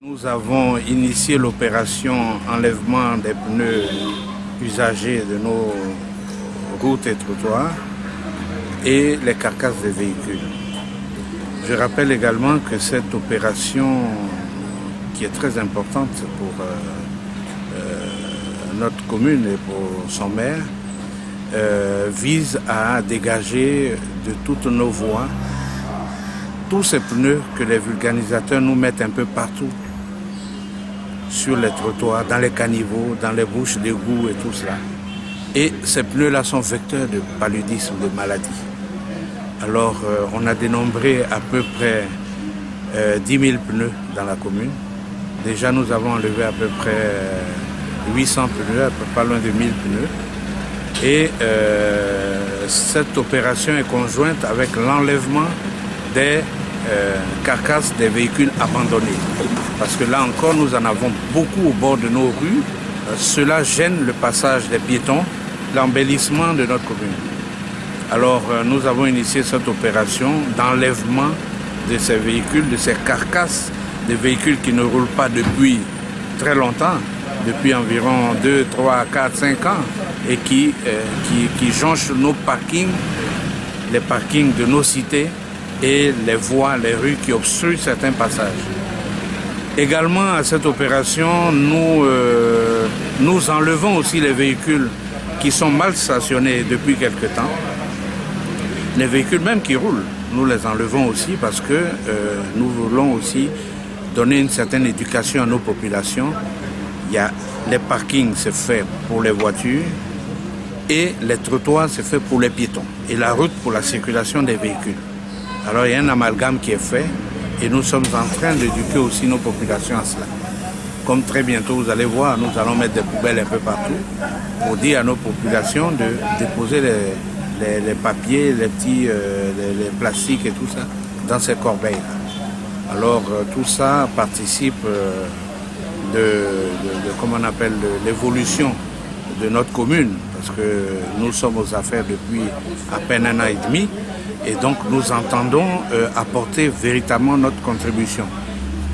Nous avons initié l'opération enlèvement des pneus usagés de nos routes et trottoirs et les carcasses des véhicules. Je rappelle également que cette opération, qui est très importante pour notre commune et pour son maire, vise à dégager de toutes nos voies tous ces pneus que les vulgarisateurs nous mettent un peu partout sur les trottoirs, dans les caniveaux, dans les bouches d'égout et tout cela. Et ces pneus-là sont vecteurs de paludisme, de maladies. Alors, on a dénombré à peu près 10 000 pneus dans la commune. Déjà, nous avons enlevé à peu près 800 pneus, pas loin de 1000 pneus. Et cette opération est conjointe avec l'enlèvement des carcasses des véhicules abandonnés. Parce que là encore, nous en avons beaucoup au bord de nos rues. Cela gêne le passage des piétons, l'embellissement de notre commune. Alors, nous avons initié cette opération d'enlèvement de ces véhicules, de ces carcasses, des véhicules qui ne roulent pas depuis très longtemps, depuis environ 2, 3, 4, 5 ans, et qui jonchent nos parkings, les parkings de nos cités et les voies, les rues qui obstruent certains passages. Également, à cette opération, nous enlevons aussi les véhicules qui sont mal stationnés depuis quelque temps. Les véhicules même qui roulent, nous les enlevons aussi parce que nous voulons aussi donner une certaine éducation à nos populations. Il y a les parkings, c'est fait pour les voitures et les trottoirs, c'est fait pour les piétons et la route pour la circulation des véhicules. Alors il y a un amalgame qui est fait et nous sommes en train d'éduquer aussi nos populations à cela. Comme très bientôt vous allez voir, nous allons mettre des poubelles un peu partout pour dire à nos populations de déposer les papiers, les petits les plastiques et tout ça dans ces corbeilles-là. Alors tout ça participe comment on appelle, l'évolution de notre commune, parce que nous sommes aux affaires depuis à peine 1 an et demi, et donc nous entendons apporter véritablement notre contribution.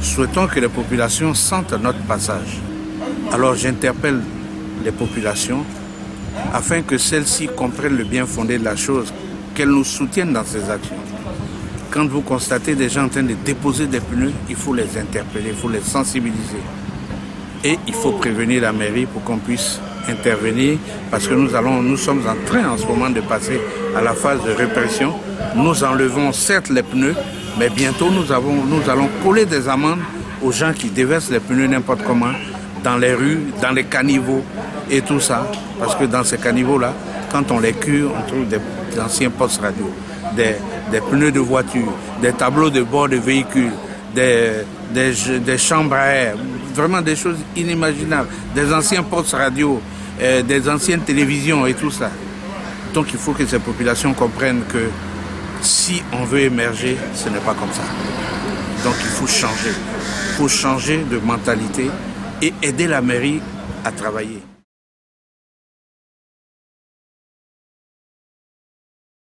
Souhaitons que les populations sentent notre passage. Alors j'interpelle les populations afin que celles-ci comprennent le bien fondé de la chose, qu'elles nous soutiennent dans ces actions. Quand vous constatez des gens en train de déposer des pneus, il faut les interpeller, il faut les sensibiliser. Et il faut prévenir la mairie pour qu'on puisse intervenir, parce que nous sommes en train en ce moment de passer à la phase de répression. Nous enlevons certes les pneus, mais bientôt nous allons coller des amendes aux gens qui déversent les pneus n'importe comment, dans les rues, dans les caniveaux et tout ça. Parce que dans ces caniveaux-là, quand on les cure, on trouve des anciens postes radio, des pneus de voiture, des tableaux de bord de véhicules, des chambres à air, vraiment des choses inimaginables, des anciens postes radio, des anciennes télévisions et tout ça. Donc il faut que ces populations comprennent que si on veut émerger, ce n'est pas comme ça. Donc il faut changer de mentalité et aider la mairie à travailler.